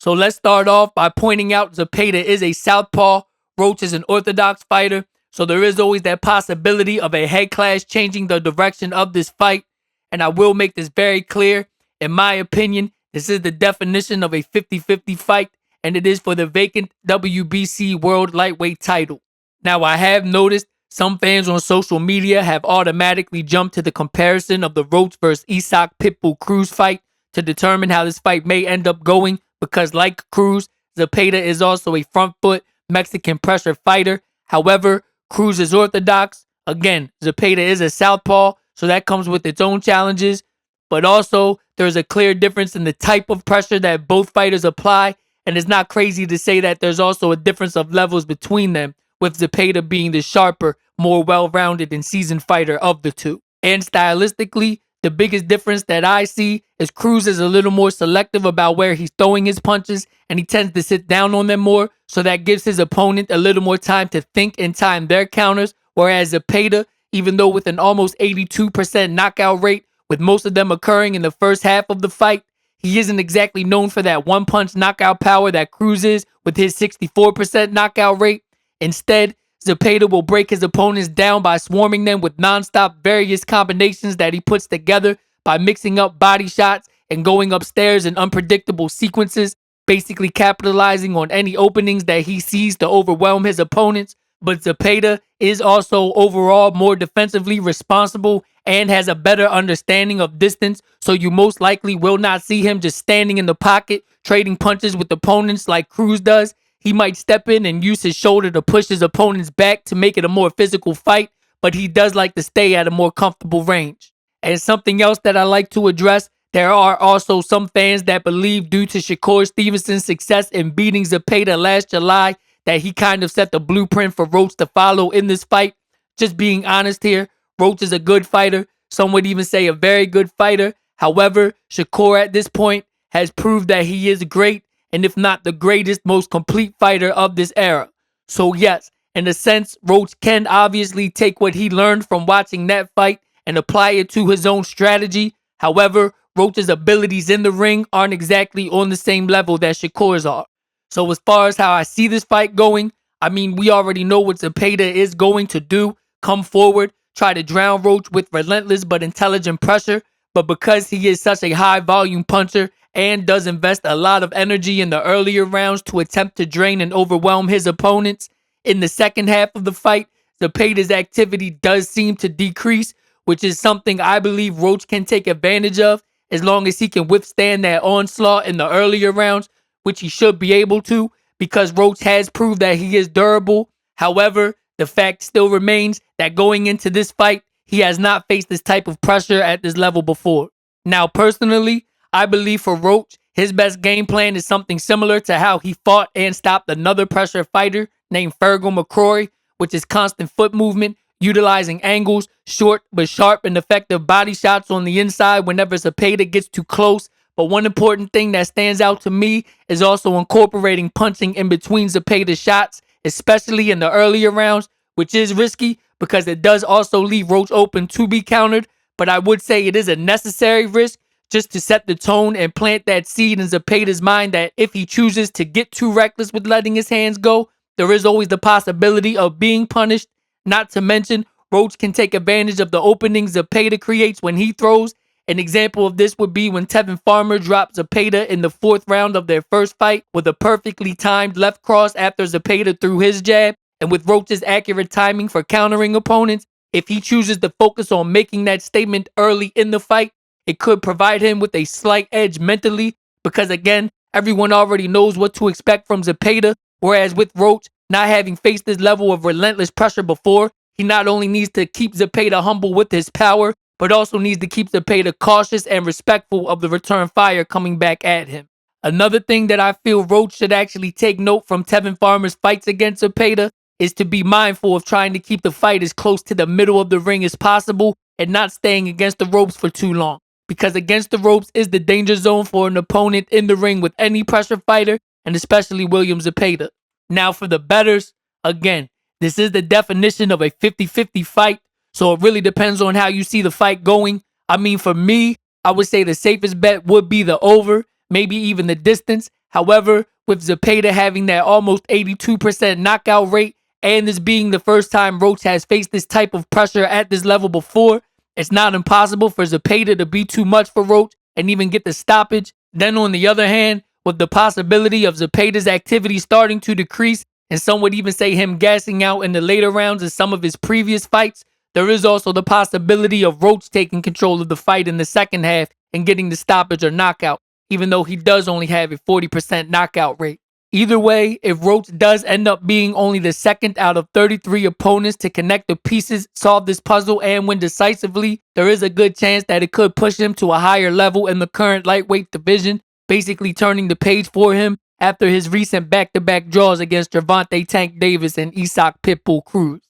So let's start off by pointing out Zepeda is a southpaw, Roach is an orthodox fighter, so there is always that possibility of a head clash changing the direction of this fight. And I will make this very clear. In my opinion, this is the definition of a 50-50 fight, and it is for the vacant WBC World Lightweight title. Now, I have noticed some fans on social media have automatically jumped to the comparison of the Roach vs. Isak Pitbull Cruz fight to determine how this fight may end up going because, like Cruz, Zepeda is also a front foot Mexican pressure fighter. However, Cruz is orthodox. Again, Zepeda is a southpaw, so that comes with its own challenges. But also, there's a clear difference in the type of pressure that both fighters apply, and it's not crazy to say that there's also a difference of levels between them, with Zepeda being the sharper, more well-rounded and seasoned fighter of the two. And stylistically, the biggest difference that I see is Cruz is a little more selective about where he's throwing his punches, and he tends to sit down on them more, so that gives his opponent a little more time to think and time their counters, whereas Zepeda, even though with an almost 82% knockout rate, with most of them occurring in the first half of the fight, he isn't exactly known for that one-punch knockout power that Cruz is with his 64% knockout rate. Instead, Zepeda will break his opponents down by swarming them with non-stop various combinations that he puts together by mixing up body shots and going upstairs in unpredictable sequences, basically capitalizing on any openings that he sees to overwhelm his opponents. But Zepeda is also overall more defensively responsible and has a better understanding of distance, so you most likely will not see him just standing in the pocket, trading punches with opponents like Cruz does. He might step in and use his shoulder to push his opponents back to make it a more physical fight, but he does like to stay at a more comfortable range. And something else that I like to address, there are also some fans that believe due to Shakur Stevenson's success in beating Zepeda last July that he kind of set the blueprint for Roach to follow in this fight. Just being honest here, Roach is a good fighter. Some would even say a very good fighter. However, Shakur at this point has proved that he is great, and if not the greatest, most complete fighter of this era. So yes, in a sense, Roach can obviously take what he learned from watching that fight and apply it to his own strategy. However, Roach's abilities in the ring aren't exactly on the same level that Shakur's are. So as far as how I see this fight going, I mean, we already know what Zepeda is going to do. Come forward, try to drown Roach with relentless but intelligent pressure. But because he is such a high volume puncher and does invest a lot of energy in the earlier rounds to attempt to drain and overwhelm his opponents, in the second half of the fight, Zepeda's activity does seem to decrease, which is something I believe Roach can take advantage of as long as he can withstand that onslaught in the earlier rounds, which he should be able to, because Roach has proved that he is durable. However, the fact still remains that going into this fight, he has not faced this type of pressure at this level before. Now, personally, I believe for Roach, his best game plan is something similar to how he fought and stopped another pressure fighter named Fergal McCrory, which is constant foot movement, utilizing angles, short but sharp and effective body shots on the inside whenever Zepeda gets too close. But one important thing that stands out to me is also incorporating punching in between Zepeda's shots, especially in the earlier rounds, which is risky because it does also leave Roach open to be countered. But I would say it is a necessary risk just to set the tone and plant that seed in Zepeda's mind that if he chooses to get too reckless with letting his hands go, there is always the possibility of being punished. Not to mention, Roach can take advantage of the openings Zepeda creates when he throws. An example of this would be when Tevin Farmer dropped Zepeda in the 4th round of their first fight with a perfectly timed left cross after Zepeda threw his jab. And with Roach's accurate timing for countering opponents, if he chooses to focus on making that statement early in the fight, it could provide him with a slight edge mentally because, again, everyone already knows what to expect from Zepeda, whereas with Roach, not having faced this level of relentless pressure before, he not only needs to keep Zepeda humble with his power, but also needs to keep Zepeda cautious and respectful of the return fire coming back at him. Another thing that I feel Roach should actually take note from Tevin Farmer's fights against Zepeda is to be mindful of trying to keep the fight as close to the middle of the ring as possible and not staying against the ropes for too long. Because against the ropes is the danger zone for an opponent in the ring with any pressure fighter, and especially William Zepeda. Now for the bettors, again, this is the definition of a 50-50 fight, so it really depends on how you see the fight going. I mean, for me, I would say the safest bet would be the over, maybe even the distance. However, with Zepeda having that almost 82% knockout rate, and this being the first time Roach has faced this type of pressure at this level before, it's not impossible for Zepeda to be too much for Roach and even get the stoppage. Then on the other hand, with the possibility of Zepeda's activity starting to decrease, and some would even say him gassing out in the later rounds of some of his previous fights, there is also the possibility of Roach taking control of the fight in the second half and getting the stoppage or knockout, even though he does only have a 40% knockout rate. Either way, if Roach does end up being only the second out of 33 opponents to connect the pieces, solve this puzzle, and win decisively, there is a good chance that it could push him to a higher level in the current lightweight division, basically turning the page for him after his recent back-to-back draws against Gervonta Tank Davis and Isaac Pitbull Cruz.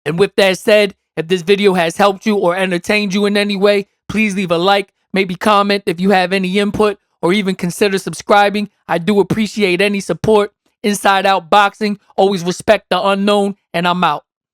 And with that said, if this video has helped you or entertained you in any way, please leave a like, maybe comment if you have any input, or even consider subscribing. I do appreciate any support. Inside Out Boxing, always respect the unknown, and I'm out.